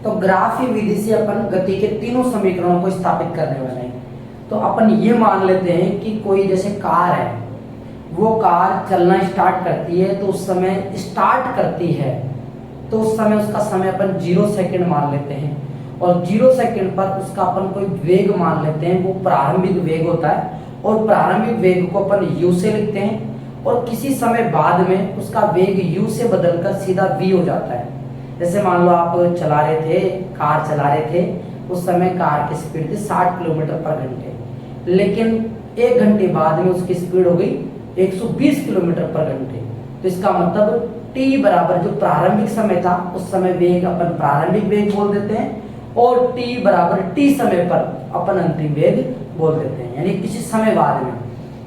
तो ग्राफी विधि से अपन गति के तीनों समीकरणों को स्थापित करने वाले हैं। तो अपन ये मान लेते हैं कि कोई जैसे कार है, वो कार चलना स्टार्ट करती है, तो उस समय स्टार्ट करती है तो उस समय उसका समय अपन 0 सेकंड मान लेते हैं, और 0 सेकंड पर उसका अपन कोई वेग मान लेते हैं, वो प्रारंभिक वेग होता है, और प्रारंभिक वेग को अपन u से लिखते हैं, और किसी समय बाद में उसका वेग u से बदलकर सीधा v हो जाता है। जैसे मान लो आप चला रहे थे, कार चला रहे थे, उस समय कार की स्पीड थी 60 किलोमीटर पर घंटे, लेकिन 1 घंटे बाद में उसकी स्पीड हो गई 120 किलोमीटर पर घंटे। तो इसका मतलब t बराबर जो प्रारंभिक समय था, उस समय वेग अपन प्रारंभिक वेग बोल देते हैं, और t बराबर t समय पर अपन अंतिम वेग बोल देते हैं, यानी किसी समय बाद में।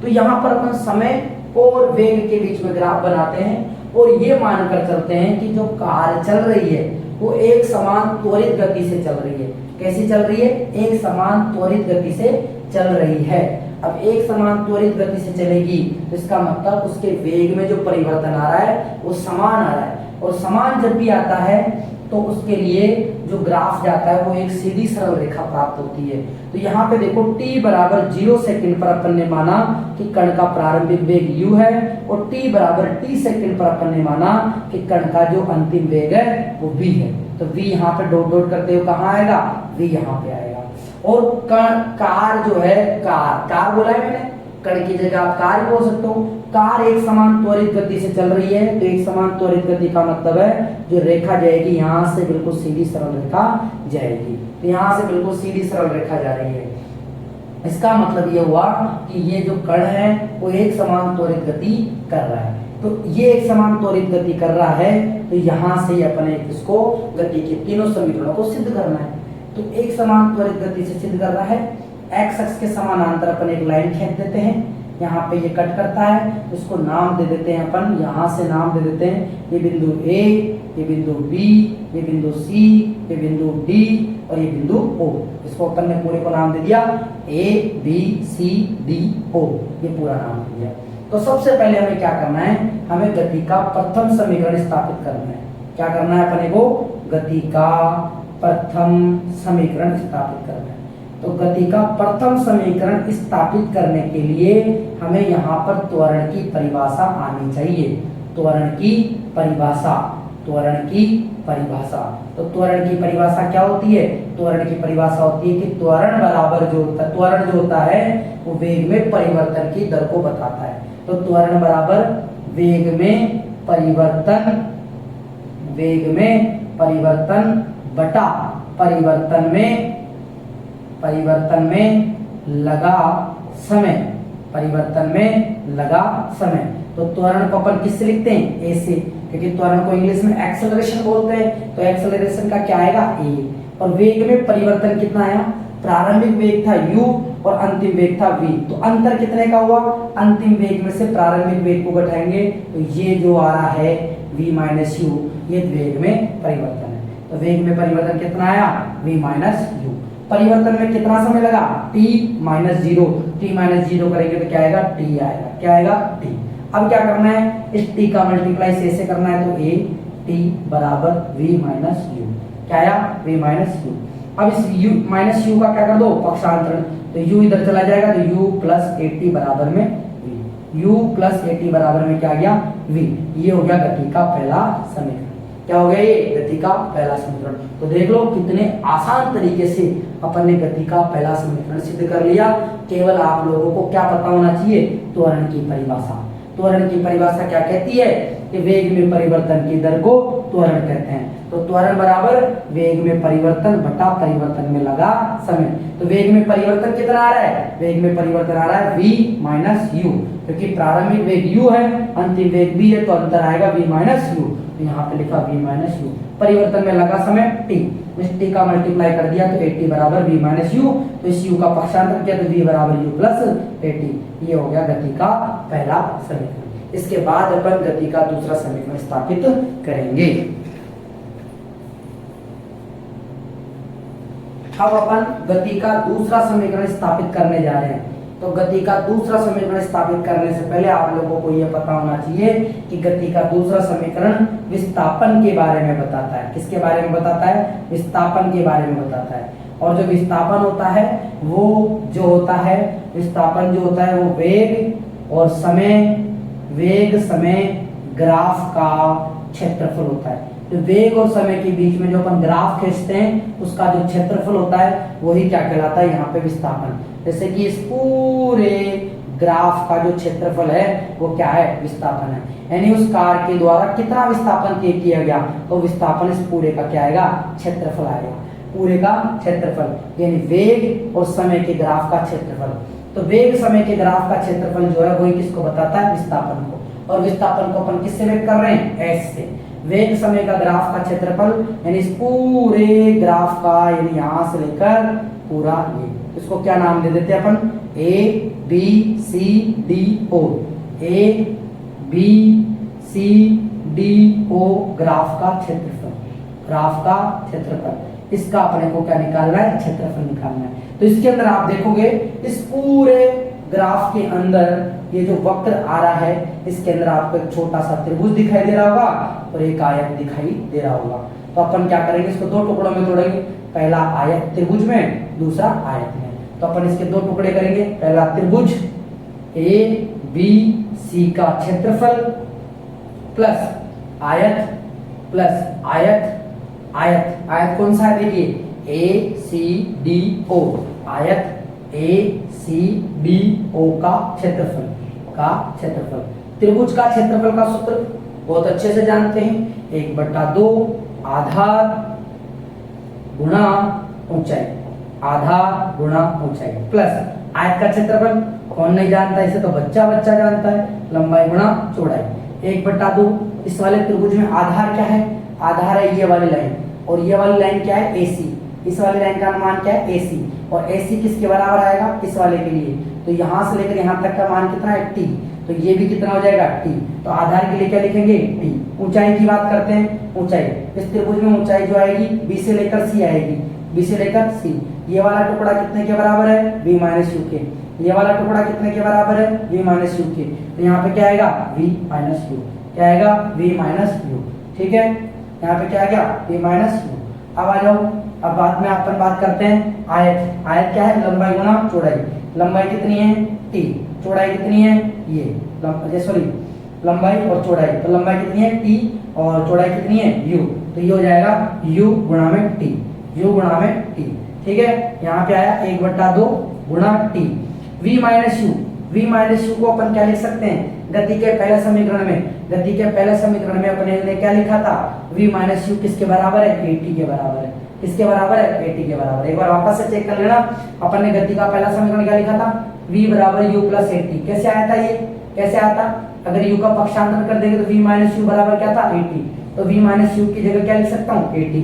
तो यहाँ पर अपन समय और वेग के बीच में ग्राफ बनाते हैं, और ये मानकर चलते हैं कि जो कार चल रही है वो एक समान त्वरित गति से चल रही है। कैसी चल रही है? एक समान त्वरित गति से चल रही है। अब एक समान त्वरित गति से चलेगी तो इसका मतलब उसके वेग में जो परिवर्तन आ रहा है वो समान आ रहा है, और समान जब भी आता है तो उसके लिए जो ग्राफ जाता है वो एक सीधी सरल रेखा प्राप्त होती है। तो यहाँ पे देखो t बराबर 0 सेकंड पर अपन ने माना कि कण का प्रारंभिक वेग u है, और t बराबर t सेकंड पर अपन ने माना कि कण का जो अंतिम वेग है वो v है। तो v यहाँ पे डॉट डॉट करते हुए कहाँ आएगा? v यहाँ पे आएगा। और कार जो है, कार बोला है मैंने, कण की जगह आप कार बोल सकते हो। कार एक समान त्वरित गति से चल रही है, तो एक समान त्वरित गति का मतलब है जो रेखा जाएगी यहाँ से बिल्कुल सीधी सरल रेखा जाएगी, तो यहाँ से बिल्कुल सीधी सरल रेखा जा रही है। इसका मतलब ये हुआ कि ये जो कण है वो एक समान त्वरित गति कर रहा है। तो ये एक समान त्वरित गति कर रहा है, तो यहाँ से अपने इसको गति के तीनों समीकरणों को सिद्ध करना है। तो एक समान त्वरित गति से सिद्ध कर रहा है। एक्स अक्ष के समानांतर अपन एक लाइन खींच देते हैं, यहाँ पे ये कट करता है, इसको नाम दे देते हैं अपन, यहाँ से नाम दे देते हैं, ये बिंदु A, ये बिंदु B, ये बिंदु C, ये बिंदु D और ये बिंदु O। इसको अपन ने पूरे को नाम दे दिया A, B, C, D, O, ये पूरा नाम दे दिया। तो सबसे पहले हमें क्या करना है? हमें गति का प्रथम समीकरण स्थापित करना है। क्या करना है अपने को? गति का प्रथम समीकरण स्थापित करना है। तो गति का प्रथम समीकरण स्थापित करने के लिए हमें यहाँ पर त्वरण की परिभाषा आनी चाहिए। त्वरण की परिभाषा, त्वरण की परिभाषा। तो त्वरण की परिभाषा क्या होती है? त्वरण की परिभाषा होती है कि त्वरण बराबर जो होता है, त्वरण जो होता है वो वेग में परिवर्तन की दर को बताता है। तो त्वरण बराबर वेग में परिवर्तन, वेग में परिवर्तन बटा परिवर्तन में लगा समय, परिवर्तन में लगा समय। तो त्वरण को अपन किससे लिखते हैं? ए से, क्योंकि त्वरण को इंग्लिश में एक्सेलरेशन बोलते हैं। तो एक्सेलरेशन का क्या आएगा? ए। और वेग में परिवर्तन कितना आया? प्रारंभिक वेग था u और अंतिम वेग था v। तो अंतर कितने का हुआ? अंतिम वेग में से प्रारंभिक वेग को घटाएंगे तो ये जो आ रहा है v माइनस यू, ये वेग में परिवर्तन है। तो वेग में परिवर्तन कितना आया? v minus you. परिवर्तन में कितना समय लगा? t minus 0। t माइनस 0 करेंगे तो क्या आएगा? t आएगा। क्या आएगा? t। अब क्या करना है? इस t का मल्टीप्लाई से करना है, तो a t बराबर v माइनस यू। क्या आया? v minus you. अब इस u माइनस यू का क्या कर दो? पक्षांतरण। तो u इधर चला जाएगा तो u प्लस एटी बराबर में v। u प्लस एटी बराबर में क्या आ गया? v। ये हो गया गति का पहला समीकरण। क्या हो गया? ये गति का पहला समीकरण। तो देख लो कितने आसान तरीके से अपन ने गति का पहला समीकरण सिद्ध कर लिया। केवल आप लोगों को क्या पता होना चाहिए? त्वरण की परिभाषा। त्वरण की परिभाषा क्या कहती है? कि वेग में परिवर्तन की दर को त्वरण कहते हैं। तो त्वरण बराबर वेग में परिवर्तन बटा परिवर्तन में लगा समय। तो वेग में परिवर्तन कितना आ रहा है? वेग में परिवर्तन आ रहा है v माइनस यू, क्योंकि प्रारंभिक वेग u है, अंतिम वेग v है, तो अंतर आएगा v माइनस यू। तो यहाँ पे लिखा v माइनस यू। परिवर्तन में लगा समय t, इस t का मल्टीप्लाई कर दिया तो 80 बराबर v माइनस यू। तो इस u का पक्षांतर किया तो v बराबर u प्लस 80। ये हो गया गति का पहला समीकरण। इसके बाद अपन गति का दूसरा समीकरण स्थापित करेंगे। अब अपन गति का दूसरा समीकरण स्थापित करने जा रहे हैं। तो गति का दूसरा समीकरण स्थापित करने से पहले आप लोगों को यह पता होना चाहिए कि गति का दूसरा समीकरण विस्थापन के बारे में बताता है। किसके बारे में बताता है? विस्थापन के बारे में बताता है। और जो विस्थापन होता है वो जो होता है, विस्थापन जो होता है वो वेग समय ग्राफ का क्षेत्रफल होता है। तो वेग और समय के बीच में जो अपन ग्राफ खींचते हैं उसका जो क्षेत्रफल होता है वही क्या कहलाता है? यहाँ पे विस्थापन। जैसे कि इस पूरे ग्राफ का जो क्षेत्रफल है वो क्या है? विस्थापन है। यानी उस कार के द्वारा कितना विस्थापन तय किया गया, तो विस्थापन इस पूरे का क्या आएगा? क्षेत्रफल आएगा। पूरे का क्षेत्रफल यानी वेग और समय के ग्राफ का क्षेत्रफल। तो वेग समय के ग्राफ का क्षेत्रफल जो है वही किसको बताता है? विस्थापन को। और विस्थापन को अपन किससे व्यक्त कर रहे हैं? एस से। वेग समय का ग्राफ का क्षेत्रफल यानी इस पूरे ग्राफ का, यानी यहां से लेकर पूरा ये, इसको क्या नाम दे देते हैं अपन? A B C D O. A B C D O graph का क्षेत्रफल। ग्राफ का क्षेत्रफल, इसका अपने को क्या निकालना है? क्षेत्रफल निकालना है। तो इसके अंदर आप देखोगे इस पूरे ग्राफ के अंदर ये जो वक्र आ रहा है इसके अंदर आपको एक छोटा सा त्रिभुज दिखाई दे रहा होगा और एक आयत दिखाई दे रहा होगा। तो अपन क्या करेंगे? इसको दो टुकड़ों में तोड़ेंगे। पहला आयत त्रिभुज में, दूसरा आयत में। तो अपन इसके दो टुकड़े करेंगे। पहला त्रिभुज ए बी सी का क्षेत्रफल प्लस आयत आयत कौन सा है? देखिए ए सी डी ओ। आयत ए सी डी ओ का क्षेत्रफल त्रिभुज का क्षेत्रफल का सूत्र बहुत अच्छे से जानते हैं। 1/2 आधार गुणा ऊंचाई, आधार गुणा ऊंचाई प्लस आयत का क्षेत्रफल कौन नहीं जानता? इसे तो बच्चा जानता है। लंबाई गुणा चौड़ाई। 1/2 इस वाले त्रिभुज में आधार क्या है? आधार है ये वाली लाइन, और ये वाली लाइन क्या है? AC। इस वाली लाइन का मान क्या है? AC। और AC किसके बराबर आएगा? इस वाले के लिए। तो यहां से लेकर यहां तक का मान कितना है? T। तो ये भी कितना हो जाएगा? T। तो आधार के लिए क्या लिखेंगे? T। ऊंचाई की बात करते हैं। ऊंचाई इस त्रिभुज में ऊंचाई जो आएगी B से लेकर C आएगी। B से लेकर C। ये वाला टुकड़ा कितने के बराबर है? V माइनस U के। ये वाला टुकड़ा कितने के बराबर है? V माइनस U के। तो यहाँ पे क्या आएगा? V minus U। क्या आएगा? V minus U। ठीक है, यहाँ पे क्या आ गया? V minus U। अब आ जाओ, अब बाद में अपन बात करते हैं आयत। आयत क्या है? लंबाई गुणा चौड़ाई। लंबाई कितनी है? T। चौड़ाई कितनी है? ये सॉरी, लंबाई और चौड़ाई। तो लंबाई कितनी है? T और चौड़ाई कितनी है? U। तो ये हो जाएगा U गुणा में T। U गुणा में T। ठीक है, यहाँ पे आया 1/2 गुणा T। V माइनस U को अपन क्या लिख सकते हैं? गति के पहले समीकरण में अपने ने क्या लिखा था? V माइनस U किसके बराबर है? AT के बराबर है। किसके बराबर है? AT के बराबर। एक बार वापस से चेक कर लेना, अपन ने गति का पहला समीकरण क्या लिखा था? V बराबर U प्लस AT। कैसे आया था ये? कैसे आया था? अगर U का पक्षांतर कर देंगे तो V माइनस U बराबर क्या था? AT। तो V माइनस U की जगह क्या लिख सकता हूँ? AT।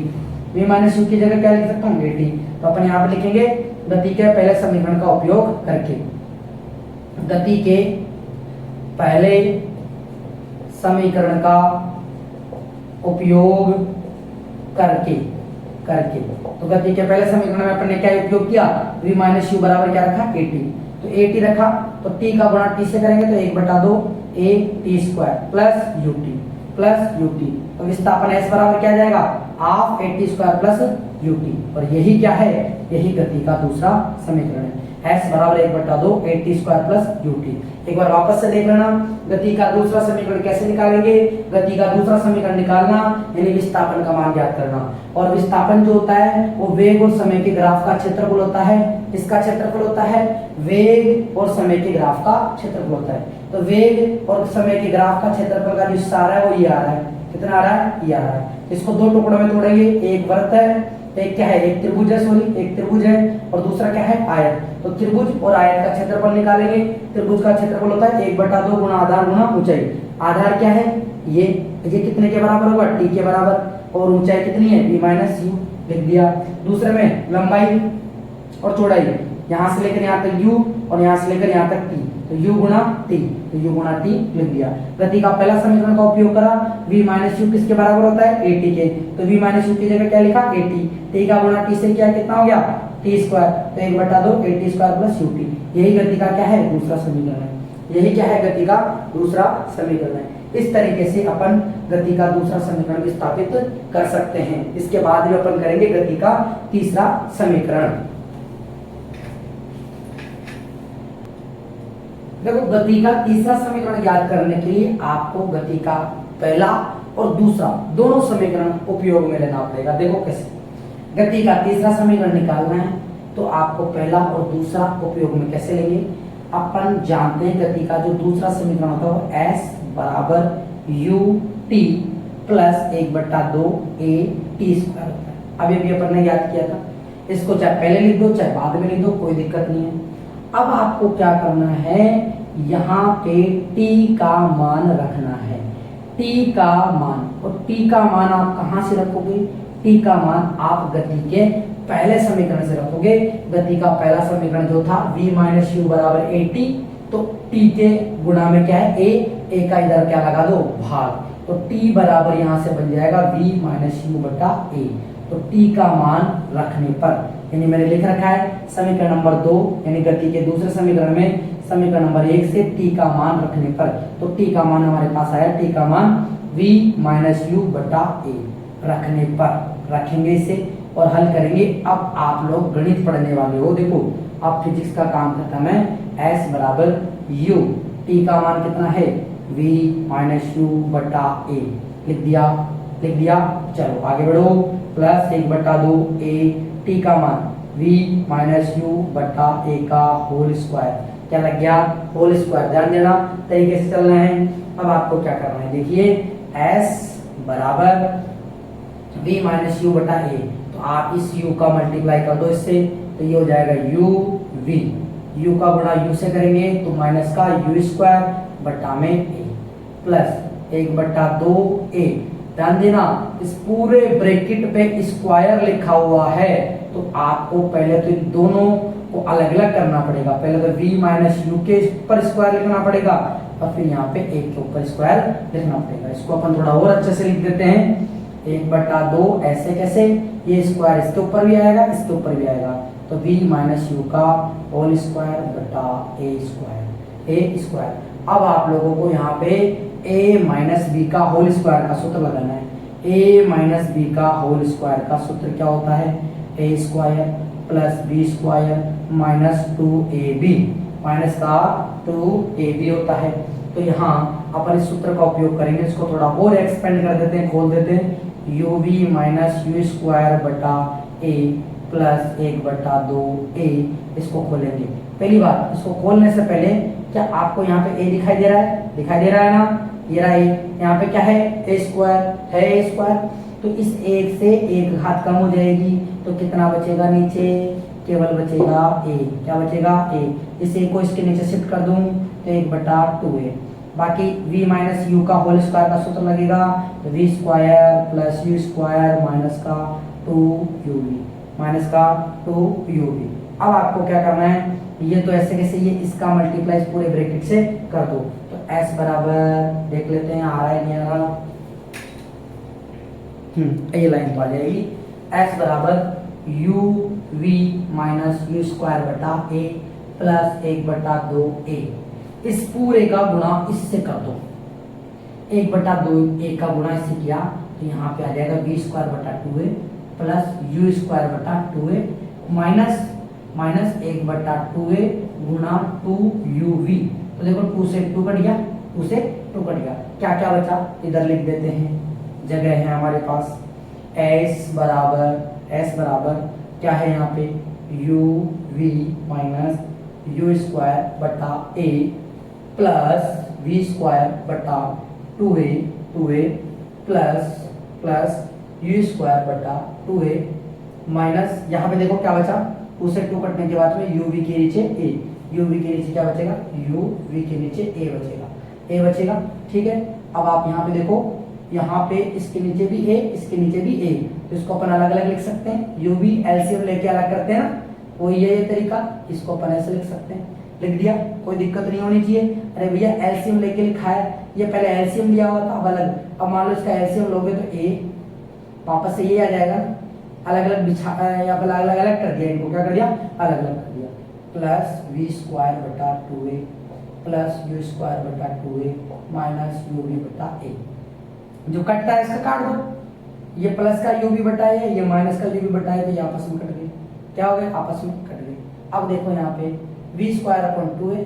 V माइनस U की जगह क्या लिख सकता हूँ? AT। तो अपन यहाँ पे लिखेंगे गति के पहले समीकरण का उपयोग करके, गति के पहले समीकरण का उपयोग करके तो गति के पहले समीकरण में अपन ने क्या उपयोग किया? V माइनस U बराबर क्या रखा? AT। तो AT रखा तो T का गुणा T से करेंगे तो 1/2 AT² प्लस UT। तो विस्थापन S बराबर क्या जाएगा? Half AT² plus UT। और यही क्या है? यही गति का दूसरा समीकरण है। S बराबर 1/2 AT² प्लस UT। एक बार वापस से देख लेना, गति का दूसरा समीकरण कैसे निकालेंगे? गति का दूसरा समीकरण निकालना यानी विस्थापन का मान ज्ञात करना। और विस्थापन जो होता है वो वेग और समय के ग्राफ का क्षेत्रफल होता है। इसका क्षेत्रफल होता है वेग और समय के ग्राफ का क्षेत्रफल होता है। तो वेग और समय के ग्राफ का क्षेत्रफल का जो हिस्सा आ रहा है वो ये आ रहा है। कितना आ रहा है? ये आ रहा है। इसको दो टुकड़ों में तोड़ेंगे। एक वृत्त है, एक क्या है? एक त्रिभुज है, एक त्रिभुज है और दूसरा क्या है? आयत। तो त्रिभुज और आयत का क्षेत्रफल निकालेंगे। त्रिभुज का क्षेत्रफल होता है 1/2 गुणा आधार गुणा ऊंचाई। आधार क्या है? ये कितने के बराबर होगा? T के बराबर। और ऊंचाई कितनी है? V माइनस U लिख दिया। दूसरे में लंबाई और चौड़ाई, यहाँ से लेकर यहाँ तक U और यहाँ से लेकर यहाँ तक T। तो U गुणा T, तो U गुणा T लिख दिया। गति का पहला समीकरण का उपयोग करा। V माइनस U किसके बराबर होता है? AT के। तो V माइनस U की जगह क्या लिखा? AT। T का गुणा T से क्या कितना हो गया? T²। तो 1/2 AT² प्लस UT। यही गति का क्या है, दूसरा समीकरण है। यही क्या है, गति का दूसरा समीकरण है। इस तरीके से अपन गति का दूसरा समीकरण भी स्थापित कर सकते हैं। इसके बाद भी अपन करेंगे गति का तीसरा समीकरण। देखो, गति का तीसरा समीकरण याद करने के लिए आपको गति का पहला और दूसरा दोनों समीकरण उपयोग में लेना पड़ेगा। देखो कैसे, गति का तीसरा समीकरण निकालना है तो आपको पहला और दूसरा उपयोग में कैसे लेंगे। अपन जानते हैं गति का जो दूसरा समीकरण होता है वो s बराबर U T plus 1/2 a t square होता है। अभी अभी अपन ने याद किया था। इसको चाहे पहले लिख दो चाहे बाद में लिख दो, कोई दिक्कत नहीं है। अब आपको क्या करना है, यहाँ पे t का मान रखना है। t का मान, और t का मान आप कहाँ से रखोगे, t का मान आप गति के पहले समीकरण से रखोगे। गति का पहला समीकरण जो था v माइनस यू बराबर ए टी, तो t के गुणा में क्या है, a का इधर क्या लगा दो, भाग, तो t बराबर यहाँ से बन जाएगा v माइनस यू बटा ए। तो t का मान रखने पर, यानी मैंने लिख रखा है समीकरण नंबर 2, यानी गति के दूसरे समीकरण में समीकरण नंबर 1 से t का मान रखने पर, तो t का मान हमारे पास आया, t का मान v माइनस यू बटा ए रखने पर रखेंगे इसे और हल करेंगे। अब आप लोग गणित पढ़ने वाले हो, देखो अब फिजिक्स का काम खत्म है। s बराबर u, t का मान कितना है, v माइनस यू बटा ए, लिख दिया। चलो आगे बढ़ो, प्लस 1/2 a, t का मान v माइनस यू बटा ए का होल स्क्वायर, क्या लग गया, होल स्क्वायर। ध्यान देना, तरीके से चलना है। अब आपको क्या करना है, देखिए s बराबर v माइनस यू बटा ए, तो आप इस u का मल्टीप्लाई कर दो इससे, तो ये हो जाएगा u v, u का गुणा u से करेंगे तो माइनस का u स्क्वायर बटा में a प्लस 1/2 a। ध्यान देना, इस पूरे ब्रैकेट पे स्क्वायर लिखा हुआ है, तो आपको पहले तो इन दोनों को अलग अलग करना पड़ेगा। पहले तो v माइनस यू के ऊपर स्क्वायर लिखना पड़ेगा और फिर यहाँ पे a के ऊपर स्क्वायर लिखना पड़ेगा। इसको अपन थोड़ा और अच्छे से लिख देते हैं, 1/2 ऐसे कैसे, ये स्क्वायर इसके ऊपर भी आएगा इसके ऊपर भी आएगा, तो v माइनस यू का होल स्क्वायर बटा ए स्क्वायर। अब आप लोगों को यहाँ पे a माइनस बी का होल स्क्वायर का सूत्र लगाना है। a माइनस बी का होल स्क्वायर का सूत्र क्या होता है, a square plus B square minus 2ab, minus का 2ab होता है। तो यहाँ अपन इस सूत्र का उपयोग करेंगे, इसको थोड़ा और एक्सपेंड कर देते हैं, खोल देते हैं, uv माइनस यू स्क्वायर बटा a प्लस 1/2 a, इसको खोलेंगे। पहली बात, इसको खोलने से पहले क्या आपको यहाँ पे a दिखाई दे रहा है, दिखाई दे रहा है ना, ये रहा a, यहाँ पे क्या है, a स्क्वायर है, a स्क्वायर, तो इस एक से एक घात कम हो जाएगी, तो कितना बचेगा, नीचे केवल बचेगा a, क्या बचेगा a, इस a को इसके नीचे शिफ्ट कर दूं तो 1/2a, बाकी v माइनस यू का होल स्क्वायर का सूत्र लगेगा, तो v square plus U square minus का 2ub। अब आपको क्या करना है, ये तो ऐसे कैसे, ये इसका मल्टीप्लाई पूरे ब्रैकेट से कर दो, तो s बराबर देख लेते हैं आ रहा है नहीं आ रहा, ये लाइन तो आ जाएगी, s बराबर U V minus U square बटा ए प्लस 1/2 a, इस पूरे का गुणा इससे कर दो, 1/2 a का गुणा इससे किया तो यहाँ पे आ जाएगा v स्क्वायर बटा 2a प्लस यू स्क्वायर बटा 2a माइनस 1/2a गुणा 2uv, तो देखो 2 से 2 कट गया, 2 से 2 कट गया, क्या क्या बचा इधर लिख देते हैं, जगह है हमारे पास। s बराबर क्या है यहाँ पे, uv माइनस यू स्क्वायर बटा a प्लस v स्क्वायर बटा 2a प्लस यू स्क्वायर बटा 2a माइनस, यहाँ पे देखो क्या बचा, 2 से 2 कटने के बाद में uv के नीचे a, uv के नीचे क्या बचेगा, uv के नीचे a बचेगा, ठीक है। अब आप यहाँ पे देखो, यहाँ पे इसके नीचे भी a, इसके नीचे भी a, तो इसको अपन अलग अलग लिख सकते हैं, uv एलसीएम लेके अलग करते हैं ना, वही है ये तरीका, इसको अपन ऐसे लिख सकते हैं, लिख दिया, कोई दिक्कत नहीं होनी चाहिए। अरे भैया एलसीएम लेके लिखा है, ये पहले एलसीएम लिया हुआ था, अब अलग, अब मान लो इसका एलसीएम लोगे तो a वापस से ये आ जाएगा, अलग अलग बिछा या अलग अलग कर दिया, इनको क्या कर दिया, अलग अलग कर दिया, प्लस वी स्क्वायर बटा 2a प्लस यू स्क्वायर बटा 2a माइनस यू बी बटा ए। जो कटता है इसका काट दो, ये प्लस का यू बी बटा है, ये माइनस का यू बी बटा है, तो ये आपस में कट गए। क्या हो गए? आपस में कट गए। अब देखो यहाँ पे वी स्क्वायर अपॉन 2a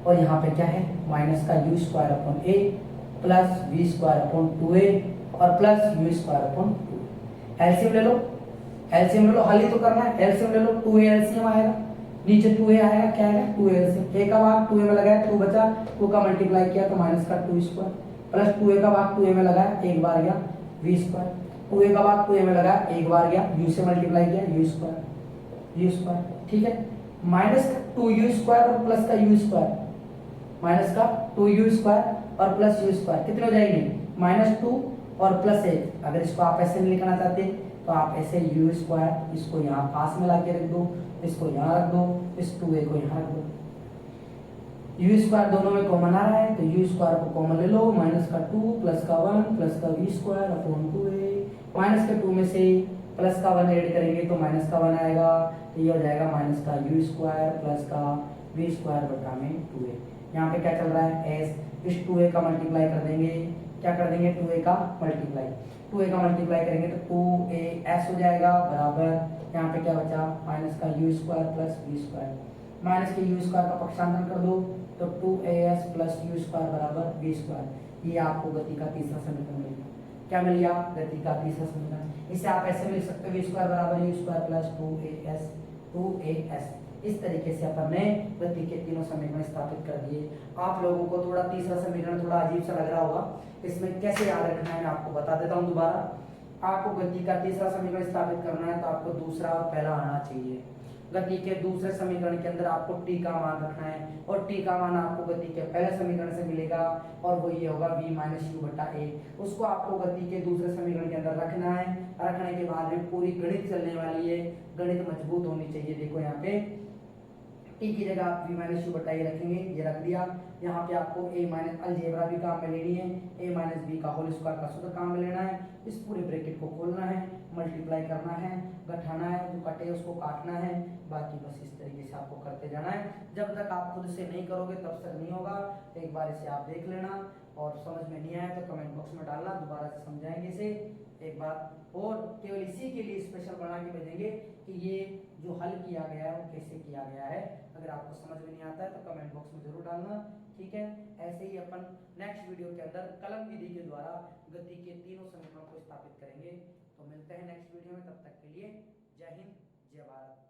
और यहाँ पे क्या है माइनस का U square upon A plus V square upon 2a और plus U square upon 2। LCM ले लो, एलसीएम ले लो, हल ही तो करना है। एलसीएम ले लो, 2a एलसीएम आएगा, नीचे 2a आएगा, क्या आएगा 2a एलसीएम। a का भाग 2a में लगाया 2 बचा, 2 का मल्टीप्लाई किया तो माइनस का 2 स्क्वायर प्लस 2a का भाग 2a में लगाया, एक बार गया v स्क्वायर, 2a का भाग 2a में लगाया, एक बार गया u से मल्टीप्लाई किया u स्क्वायर, ठीक है। माइनस का 2u स्क्वायर और प्लस का u स्क्वायर, माइनस का 2u स्क्वायर और प्लस u स्क्वायर कितने हो जाएंगे? -2 और प्लस 1। अगर इसको आप ऐसे नहीं लिखना चाहते तो आप ऐसे u स्क्वायर इसको यहाँ पास में लाके रख दो, इसको यहाँ रख दो, इस 2a को यहाँ रख दो। u स्क्वायर दोनों में कॉमन आ रहा है तो u स्क्वायर को कॉमन ले लो, माइनस का 2 प्लस का 1 प्लस का v square upon 2a। Minus के 2 में से प्लस का 1 ऐड करेंगे तो माइनस का 1 आएगा, तो ये हो जाएगा माइनस का u स्क्वायर प्लस का v स्क्वायर बटा में 2a। यहाँ पे क्या चल रहा है s, इस 2a का मल्टीप्लाई कर देंगे, क्या कर देंगे 2a का मल्टीप्लाई, 2a का मल्टीप्लाई करेंगे तो 2as हो जाएगा बराबर, यहाँ पे क्या बचा माइनस का u square plus v square, minus के u स्क्वायर का पक्षांतर कर दो तो 2as प्लस u स्क्वायर बराबर v स्क्वायर। ये आपको गति का तीसरा समीकरण मिल गया। क्या मिल गया? गति का तीसरा समीकरण। इसे आप ऐसे भी लिख सकते हो v स्क्वायर बराबर u स्क्वायर प्लस 2as। इस तरीके से अपन ने गति के तीनों समीकरण स्थापित कर दिए। आप लोगों को थोड़ा तीसरा समीकरण थोड़ा अजीब सा लग रहा होगा, इसमें कैसे याद रखना है मैं आपको बता देता हूँ दोबारा। आपको गति का तीसरा समीकरण स्थापित करना है तो आपको दूसरा और पहला आना चाहिए। गति के दूसरे समीकरण के अंदर आपको t का मान रखना है और t का मान आपको गति के पहले समीकरण से मिलेगा और वो ये होगा v माइनस यू बटा ए। उसको आपको गति के दूसरे समीकरण के अंदर रखना है। रखने के बाद में पूरी गणित चलने वाली है, गणित मजबूत होनी चाहिए। देखो यहाँ पे t की जगह आप v माइनस यू बटा ए रखेंगे, ये रख दिया। यहाँ पे आपको a माइनस अलजेब्रा भी काम में लेनी है, a माइनस बी का होल स्क्वायर का सूत्र काम में लेना है। इस पूरे ब्रैकेट को खोलना है, मल्टीप्लाई करना है, घटाना है, जो कटे उसको काटना है, बाकी बस इस तरीके से आपको करते जाना है। जब तक आप खुद से नहीं करोगे तब तक नहीं होगा। एक बार इसे आप देख लेना और समझ में नहीं आया तो कमेंट बॉक्स में डालना, दोबारा से समझाएंगे इसे एक बार, और केवल इसी के लिए स्पेशल बना के भेजेंगे कि ये जो हल किया गया है वो कैसे किया गया है। अगर आपको समझ में नहीं आता है तो कमेंट बॉक्स में जरूर डालना, ठीक है। ऐसे ही अपन नेक्स्ट वीडियो के अंदर कलम विधि के द्वारा गति के तीनों समीकरणों को स्थापित करेंगे। तो मिलते हैं नेक्स्ट वीडियो में, तब तक के लिए जय हिंद जय भारत।